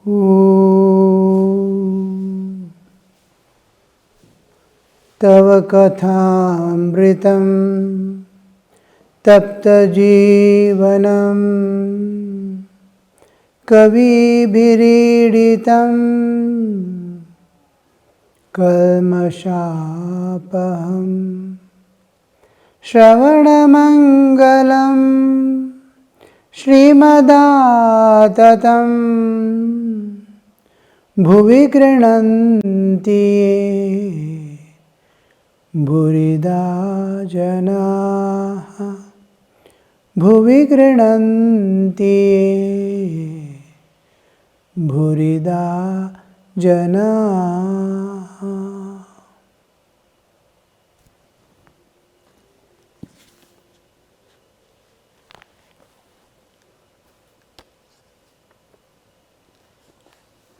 Om Tava Kathamritam Tapta Jivanam Kavi Biriditam Kalmashapaham Shravanamangalam Srimadaatatam Bhuvi Grinanti Bhurida Janaha Bhuvi Grinanti Bhurida Janaha.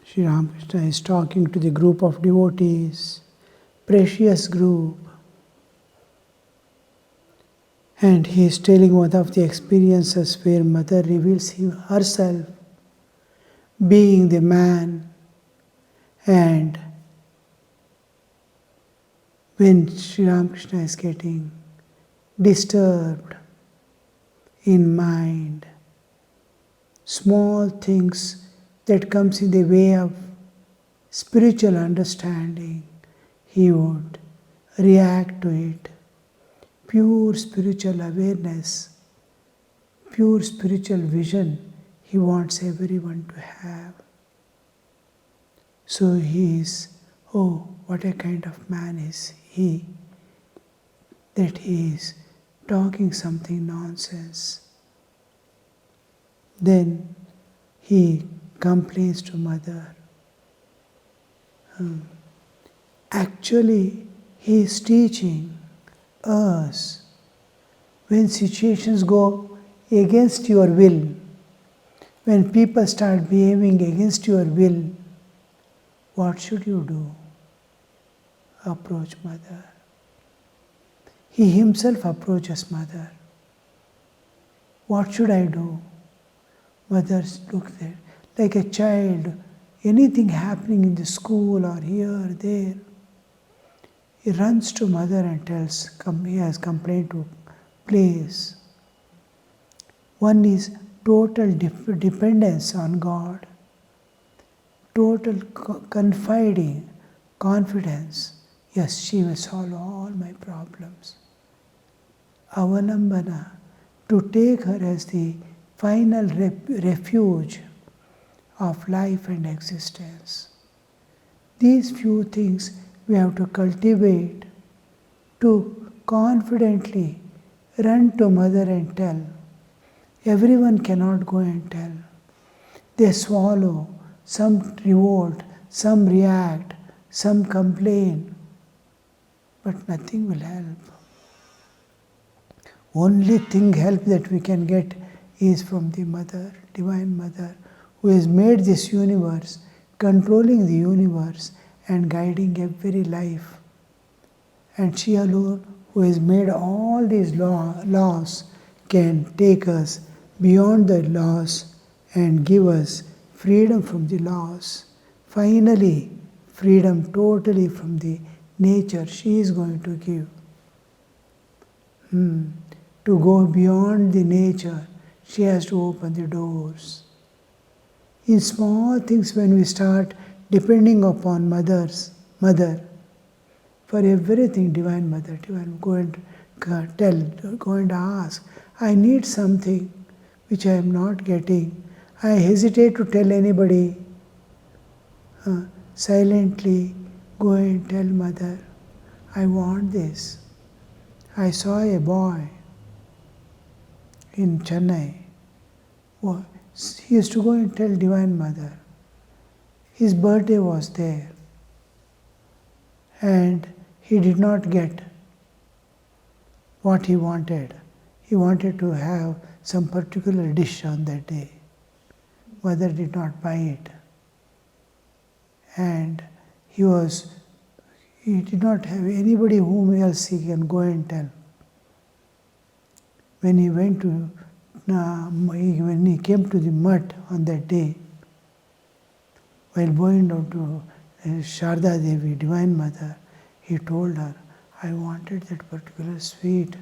Sri Ramakrishna is talking to the group of devotees, precious group, and he is telling one of the experiences where Mother reveals herself being the man, and when Sri Ramakrishna is getting disturbed in mind, small things that comes in the way of spiritual understanding, he would react to it. Pure spiritual awareness, pure spiritual vision, he wants everyone to have. So he is, oh, what a kind of man is he, that he is talking something nonsense. Then he complains to Mother. Actually, he is teaching us, when situations go against your will, when people start behaving against your will, what should you do? Approach Mother. He himself approaches Mother. What should I do? Mother looks there like a child, anything happening in the school or here or there. He runs to Mother and tells, he has complained to place. One is total dependence on God, total confiding, confidence. Yes, she will solve all my problems. Avalambana, to take her as the final refuge of life and existence. These few things we have to cultivate to confidently run to Mother and tell. Everyone cannot go and tell. They swallow, some revolt, some react, some complain, but nothing will help. Only thing help that we can get is from the Mother, Divine Mother, who has made this universe, controlling the universe and guiding every life. And she alone, who has made all these laws, can take us beyond the laws and give us freedom from the laws. Finally, freedom totally from the nature she is going to give. To go beyond the nature, she has to open the doors. In small things, when we start depending upon Mother, for everything, Divine Mother, Divine, go and tell, go and ask. I need something which I am not getting. I hesitate to tell anybody. Silently go and tell Mother, I want this. I saw a boy in Chennai. He used to go and tell Divine Mother. His birthday was there, and he did not get what he wanted. He wanted to have some particular dish on that day. Mother did not buy it. And he did not have anybody whom else he can go and tell. When he went to, when he came to the mutt on that day, while going down to Sharda Devi, Divine Mother, he told her, I wanted that particular sweet.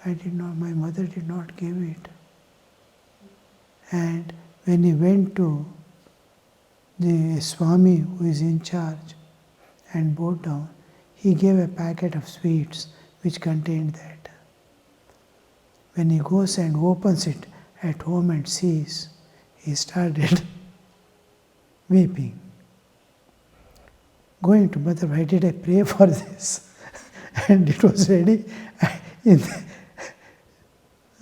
My mother did not give it. And when he went to the Swami who is in charge and bowed down, he gave a packet of sweets which contained that. When he goes and opens it at home and sees, he started weeping. Going to Mother, why did I pray for this? And it was ready.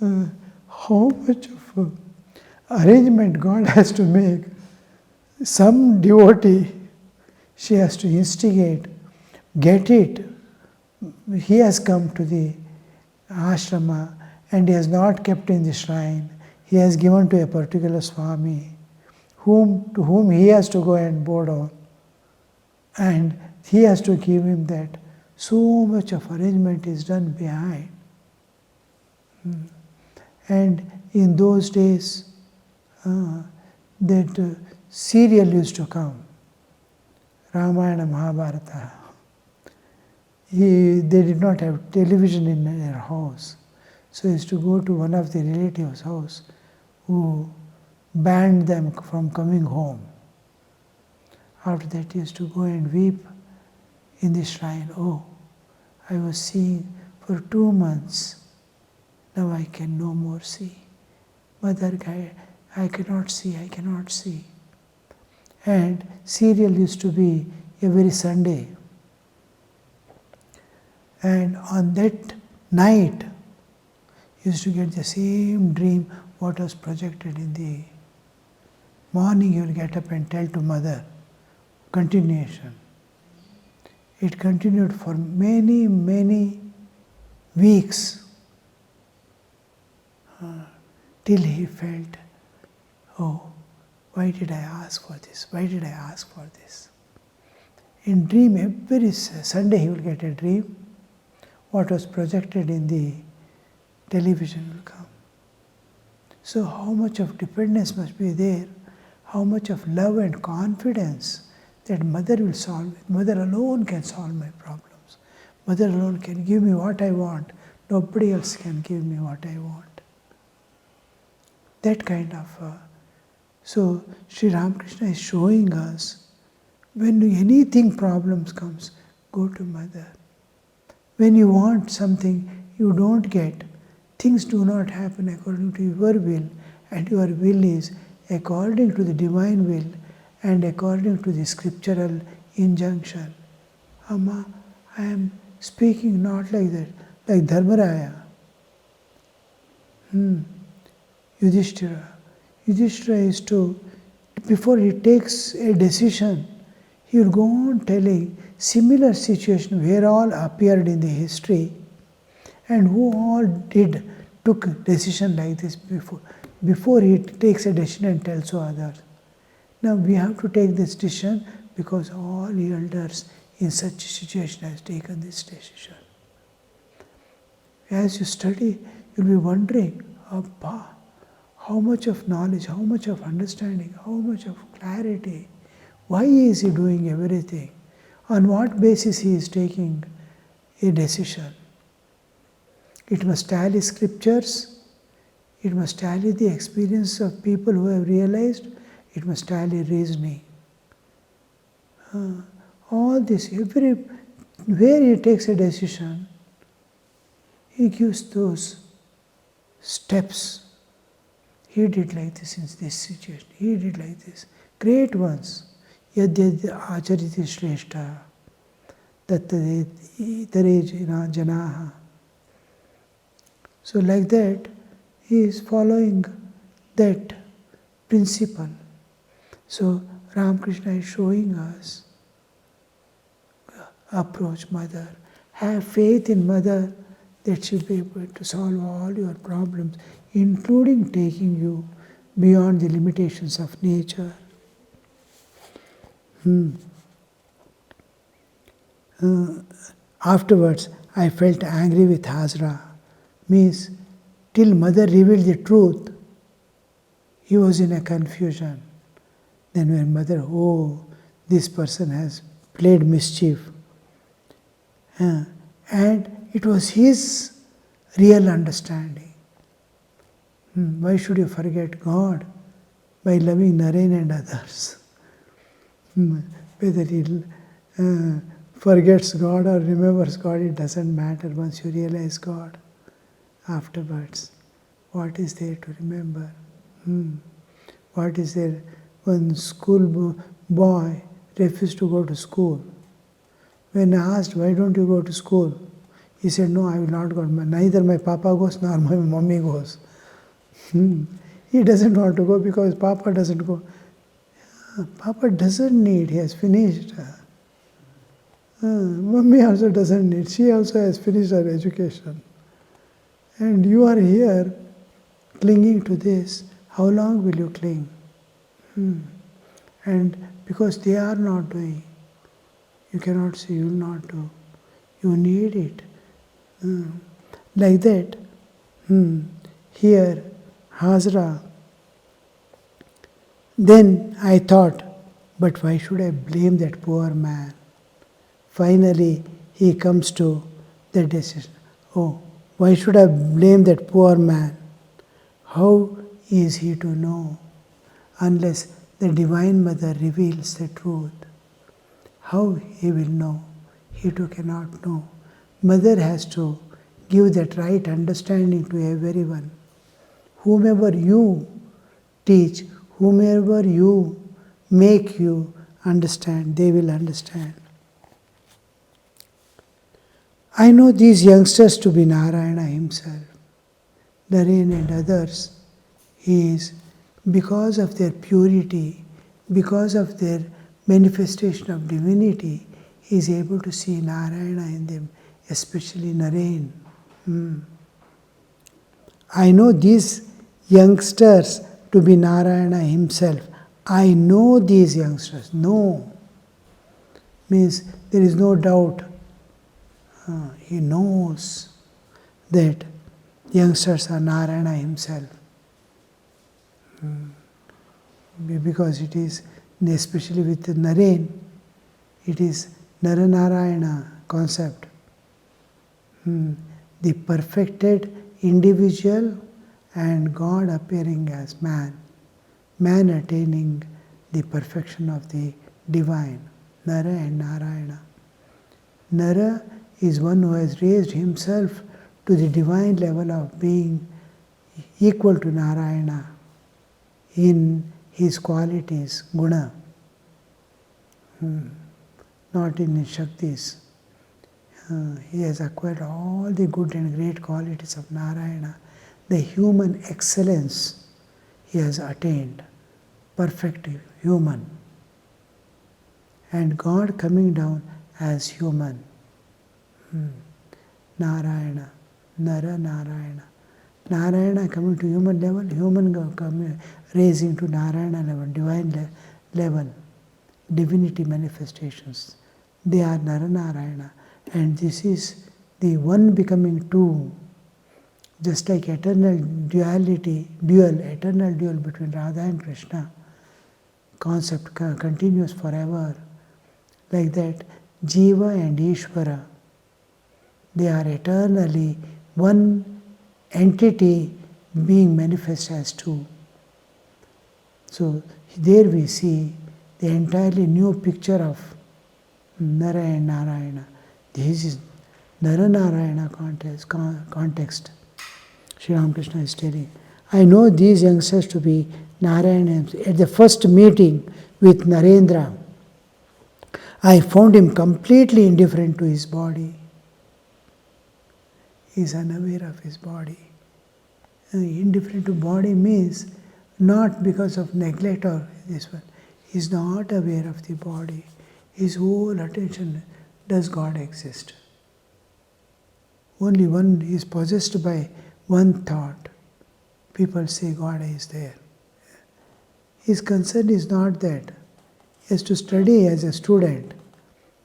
How much of arrangement God has to make. Some devotee, she has to instigate, get it. He has come to the ashrama and he has not kept in the shrine. He has given to a particular Swami, to whom he has to go and bow down. And he has to give him that. So much of arrangement is done behind. And in those days, that serial used to come, Ramayana, Mahabharata. They did not have television in their house. So he used to go to one of the relatives' house who banned them from coming home. After that he used to go and weep in the shrine. Oh, I was seeing for 2 months. Now I can no more see. Mother, I cannot see. And serial used to be every Sunday. And on that night, you used to get the same dream what was projected in the morning. You will get up and tell to Mother. Continuation. It continued for many, many weeks till he felt, oh, why did I ask for this? Why did I ask for this? In dream, every Sunday he will get a dream. What was projected in the television will come. So how much of dependence must be there? How much of love and confidence that Mother will solve it. Mother alone can solve my problems. Mother alone can give me what I want. Nobody else can give me what I want. That kind of... So Sri Ramakrishna is showing us, when anything problems comes, go to Mother. When you want something you don't get, things do not happen according to your will, and your will is according to the divine will and according to the scriptural injunction. Amma, I am speaking not like that, like Dharmaraya. Yudhishthira. Yudhishthira is to, before he takes a decision, he will go on telling similar situation where all appeared in the history and who all took a decision like this before he takes a decision and tells to others. Now we have to take this decision because all elders in such a situation has taken this decision. As you study, you'll be wondering, Abba, how much of knowledge, how much of understanding, how much of clarity, why is he doing everything? On what basis he is taking a decision? It must tally scriptures, it must tally the experience of people who have realized, it must tally reasoning. All this, where he takes a decision, he gives those steps. He did like this in this situation, he did like this. Great ones. Yad achariti shrestha tattade itare janaha. So like that, he is following that principle. So Ramakrishna is showing us, approach Mother, have faith in Mother that she will be able to solve all your problems, including taking you beyond the limitations of nature. Afterwards, I felt angry with Hazra. Means, till Mother revealed the truth, he was in a confusion. Then when mother, oh, this person has played mischief. And it was his real understanding. Why should you forget God by loving Naren and others? Whether he forgets God or remembers God, it doesn't matter once you realize God. Afterwards, what is there to remember? What is there? One school boy refused to go to school. When asked, why don't you go to school? He said, no, I will not go. Neither my papa goes nor my mommy goes. He doesn't want to go because papa doesn't go. Papa doesn't need, he has finished. Mommy also doesn't need, she also has finished her education. And you are here clinging to this. How long will you cling? And because they are not doing, you cannot say you will not do. You need it. Like that. Here, Hazra. Then I thought, but why should I blame that poor man? Finally, he comes to the decision. Oh, why should I blame that poor man? How is he to know unless the Divine Mother reveals the truth? How he will know? He too cannot know. Mother has to give that right understanding to everyone. Whomever you teach, whomever you make you understand, they will understand. I know these youngsters to be Narayana himself. Naren and others is because of their purity, because of their manifestation of divinity, he is able to see Narayana in them, especially Naren. I know these youngsters to be Narayana himself. I know these youngsters. Know means there is no doubt. He knows that youngsters are Narayana himself. Because it is, especially with Naren, it is Naranarayana concept. The perfected individual and God appearing as man. Man attaining the perfection of the divine. Nara and Narayana. Nara is one who has raised himself to the divine level of being equal to Narayana in his qualities, guna, not in his shaktis. He has acquired all the good and great qualities of Narayana. The human excellence he has attained, perfect human. And God coming down as human. Narayana, Nara Narayana. Narayana coming to human level, human coming, raising to Narayana level, divine level, divinity manifestations. They are Nara Narayana. And this is the one becoming two, just like eternal dual between Radha and Krishna. Concept continues forever. Like that, Jiva and Ishvara, they are eternally one entity being manifest as two. So there we see the entirely new picture of Nara and Narayana. This is Nara Narayana context. Sri Ramakrishna is telling. I know these youngsters to be Narayana. At the first meeting with Narendra, I found him completely indifferent to his body. He is unaware of his body. Indifferent to body means not because of neglect or this one. He is not aware of the body. His whole attention, does God exist? Only one is possessed by one thought. People say God is there. His concern is not that. He has to study as a student.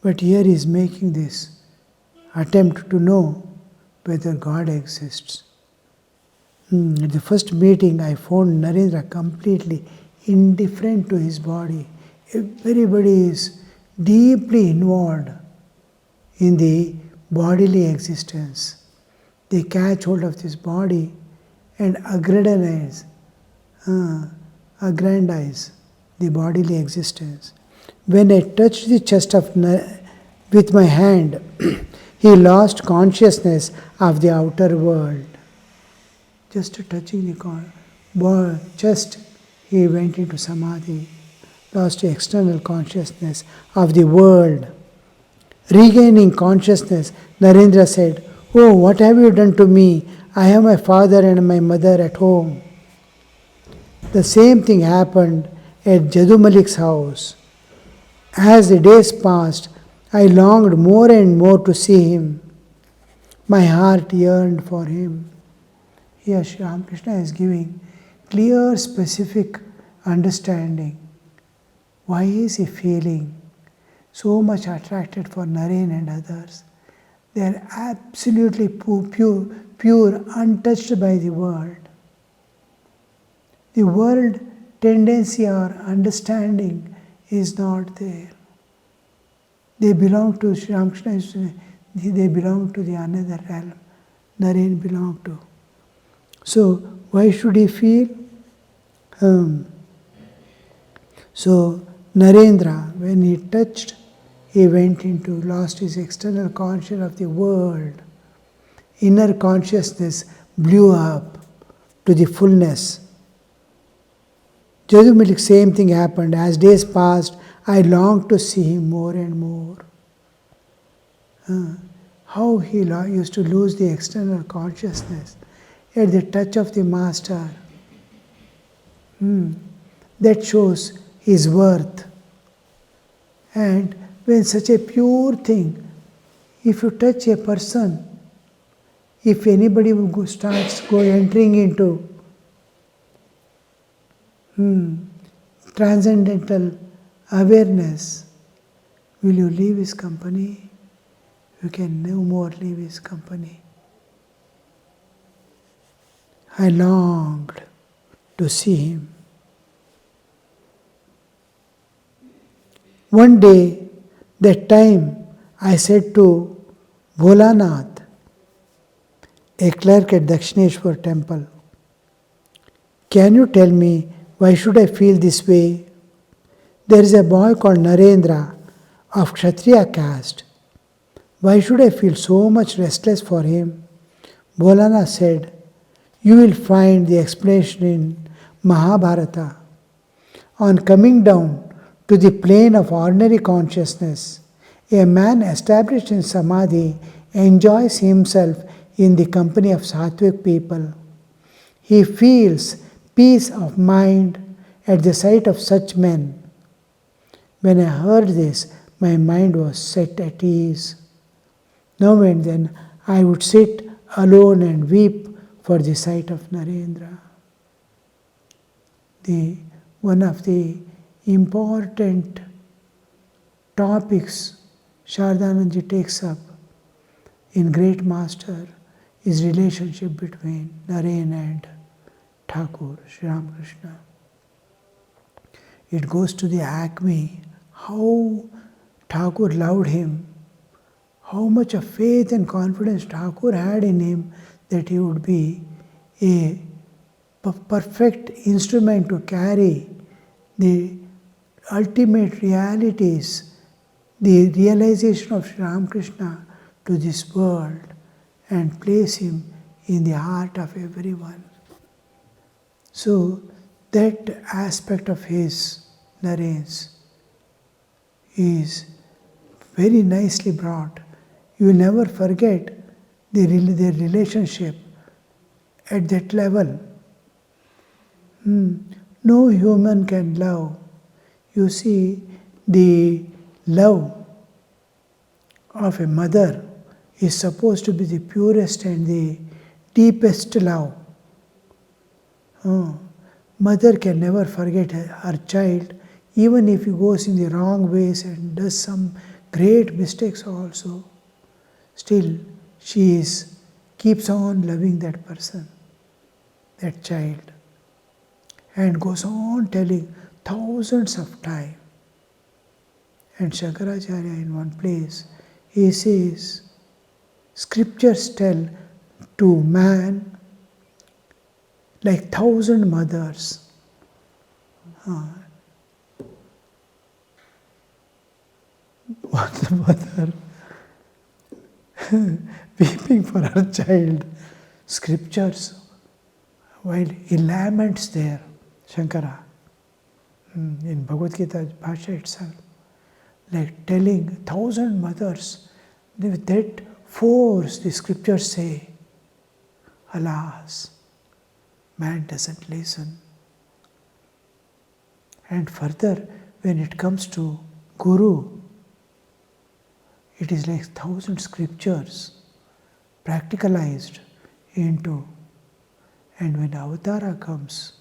But here he is making this attempt to know whether God exists. At the first meeting, I found Narendra completely indifferent to his body. Everybody is deeply involved in the bodily existence. They catch hold of this body and aggrandize the bodily existence. When I touched the chest with my hand, he lost consciousness of the outer world. Just touching the chest, he went into samadhi, lost the external consciousness of the world. Regaining consciousness, Narendra said, "Oh, what have you done to me? I have my father and my mother at home." The same thing happened at Jadu Malik's house. As the days passed, I longed more and more to see him. My heart yearned for him. Here Sri Ramakrishna is giving clear, specific understanding. Why is he feeling so much attracted for Naren and others? They are absolutely pure, untouched by the world. The world tendency or understanding is not there. They belong to Sri Ramakrishna, they belong to the another realm. Naren belong to. So why should he feel? So Narendra, when he touched, he lost his external consciousness of the world. Inner consciousness blew up to the fullness. Jadu Malik, same thing happened. As days passed, I longed to see him more and more. How he used to lose the external consciousness at the touch of the Master. That shows his worth. And when such a pure thing, if you touch a person, if anybody starts entering into transcendental awareness, will you leave his company? You can no more leave his company. I longed to see him. One day, that time, I said to Bholanath, a clerk at Dakshineswar temple, "Can you tell me why should I feel this way? There is a boy called Narendra of Kshatriya caste. Why should I feel so much restless for him?" Bholanath said, "You will find the explanation in Mahabharata. On coming down to the plane of ordinary consciousness, a man established in samadhi enjoys himself in the company of sattvic people. He feels peace of mind at the sight of such men. When I heard this, my mind was set at ease. Now and then I would sit alone and weep for the sight of Narendra." One of the important topics Shardananji takes up in Great Master is relationship between Naren and Thakur, Sri Ramakrishna. It goes to the acme, how Thakur loved him, how much of faith and confidence Thakur had in him that he would be a perfect instrument to carry the ultimate realities, the realization of Sri Ramakrishna to this world and place him in the heart of everyone. So that aspect of his, Naren's, is very nicely brought. You will never forget their relationship at that level. No human can love. You see, the love of a mother is supposed to be the purest and the deepest love. Mother can never forget her child, even if he goes in the wrong ways and does some great mistakes also. Still, she keeps on loving that person, that child. and goes on telling thousands of times. And Shankaracharya in one place, he says, scriptures tell to man like 1,000 mothers. What the mother weeping for her child. Scriptures, while he laments there, Shankara, in Bhagavad Gita Bhasha itself, like telling 1,000 mothers, with that force the scriptures say, alas, man doesn't listen. And further, when it comes to Guru, it is like 1,000 scriptures practicalized into. And when Avatara comes,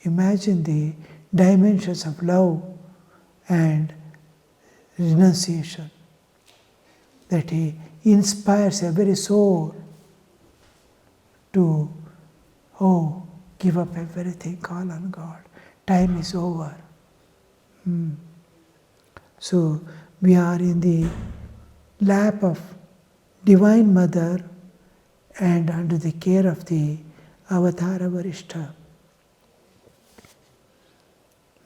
imagine the dimensions of love and renunciation, that he inspires every soul to, give up everything, call on God. Time is over. So we are in the lap of Divine Mother and under the care of the Avatara Varishta.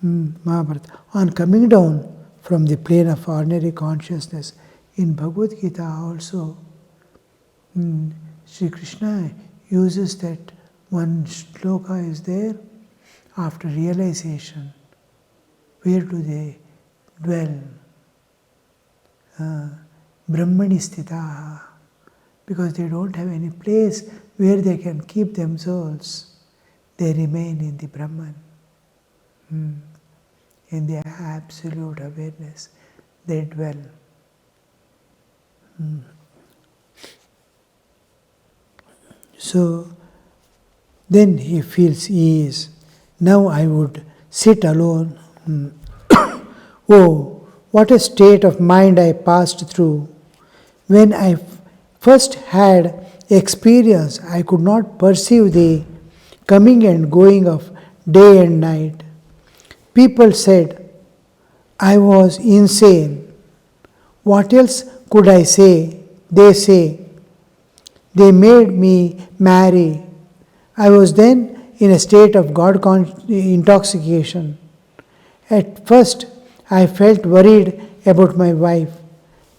Mahabharata. On coming down from the plane of ordinary consciousness, in Bhagavad Gita also, Sri Krishna uses that one shloka is there after realization. Where do they dwell? Brahmani sthitaha. Because they don't have any place where they can keep themselves. They remain in the Brahman. In the absolute awareness, they dwell. So, then he feels ease. Now I would sit alone. Oh, what a state of mind I passed through. When I first had experience, I could not perceive the coming and going of day and night. People said I was insane. What else could I say? They say. They made me marry. I was then in a state of God intoxication. At first, I felt worried about my wife.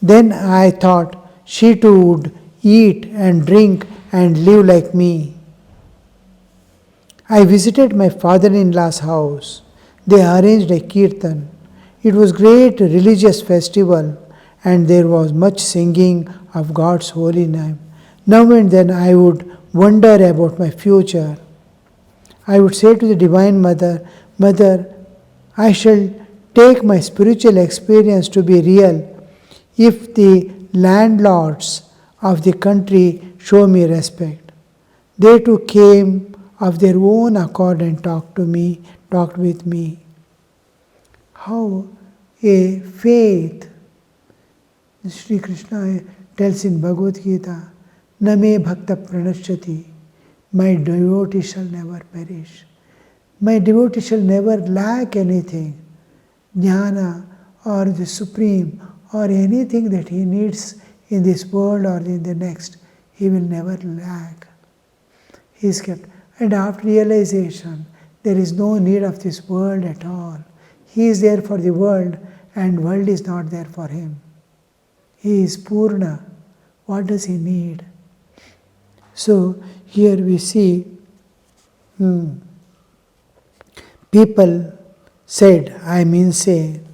Then I thought she too would eat and drink and live like me. I visited my father-in-law's house. They arranged a kirtan. It was great religious festival and there was much singing of God's holy name. Now and then I would wonder about my future. I would say to the Divine Mother, Mother, I shall take my spiritual experience to be real if the landlords of the country show me respect. They too came of their own accord and talked with me. How a faith, Sri Krishna tells in Bhagavad Gita, Name bhakta pranashyati, my devotee shall never perish. My devotee shall never lack anything, jnana or the supreme or anything that he needs in this world or in the next, he will never lack. He is kept. And after realization, there is no need of this world at all. He is there for the world and world is not there for him. He is Purna. What does he need? So here we see people said, I am insane.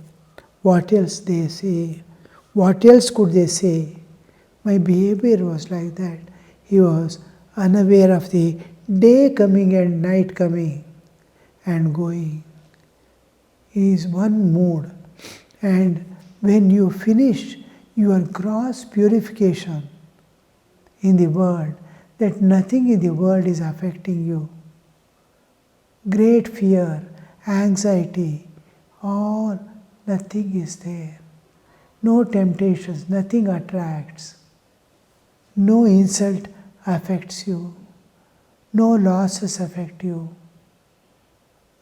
What else they say? What else could they say? My behavior was like that. He was unaware of the day coming and night coming and going. He is one mood. And when you finish your gross purification in the world, that nothing in the world is affecting you. Great fear, anxiety, all, nothing is there. No temptations, nothing attracts. No insult affects you. No losses affect you.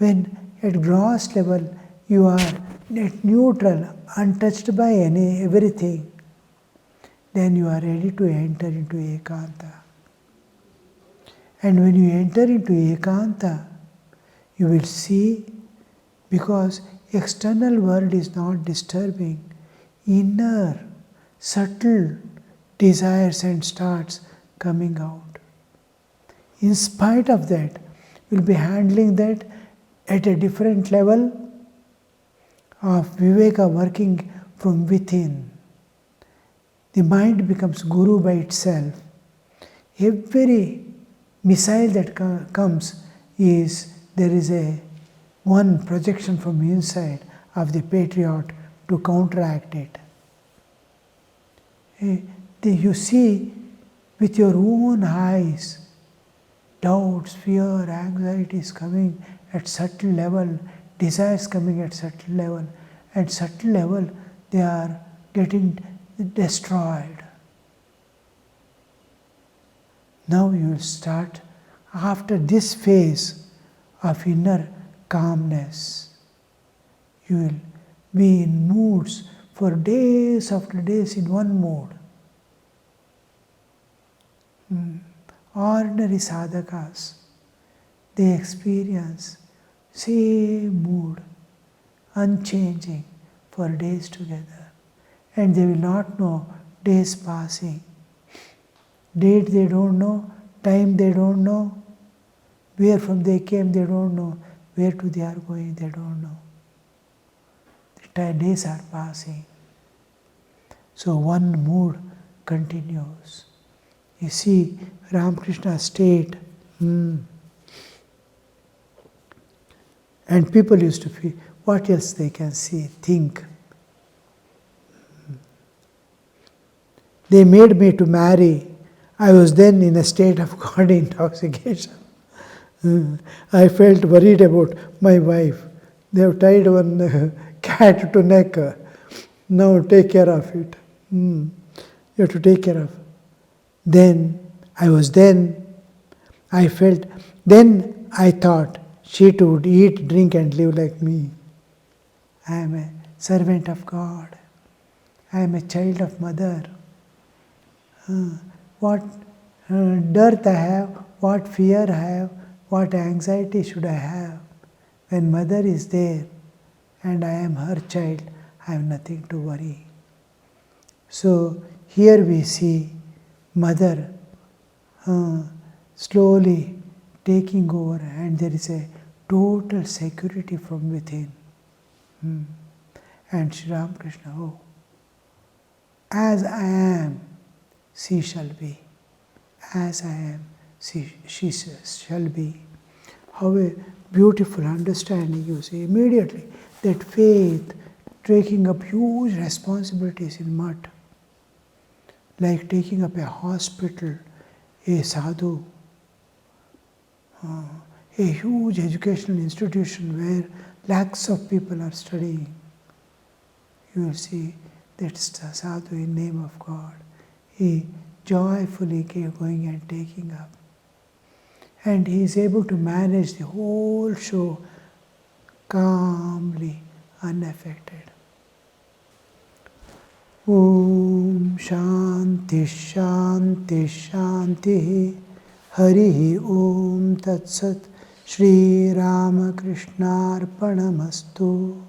When at gross level you are net neutral, untouched by everything, then you are ready to enter into ekanta. And when you enter into ekanta, you will see, because external world is not disturbing, inner, subtle desires and starts coming out. In spite of that, we'll be handling that at a different level of viveka working from within. The mind becomes guru by itself. Every missile that comes there is one projection from inside of the patriot to counteract it. You see with your own eyes doubts, fear, anxieties coming at subtle level, desires coming at subtle level. At subtle level, they are getting destroyed. Now you will start, after this phase of inner calmness, you will be in moods for days after days in one mood. Ordinary sadhakas, they experience same mood, unchanging for days together. And they will not know days passing. Date they don't know, time they don't know, where from they came they don't know, where to they are going they don't know. The days are passing. So one mood continues. You see Ramakrishna state, and people used to feel, what else they can see, think. They made me to marry. I was then in a state of God intoxication. I felt worried about my wife. They have tied one cat to neck. Now take care of it. You have to take care of. I thought she too would eat, drink and live like me. I am a servant of God. I am a child of mother. What dearth I have, what fear I have, what anxiety should I have? When mother is there and I am her child, I have nothing to worry. So here we see mother slowly taking over, and there is a total security from within. And Sri Ramakrishna, as I am, she shall be. As I am, she shall be. How a beautiful understanding, you see, immediately. That faith, taking up huge responsibilities in mud, like taking up a hospital, a sadhu, a huge educational institution where lakhs of people are studying. You will see that's the sadhu in name of God. He joyfully going and taking up. And he is able to manage the whole show calmly, unaffected. Om Shanti Shanti Shanti Harihi Om Tat Sat Shri Ramakrishna Arpanamastu.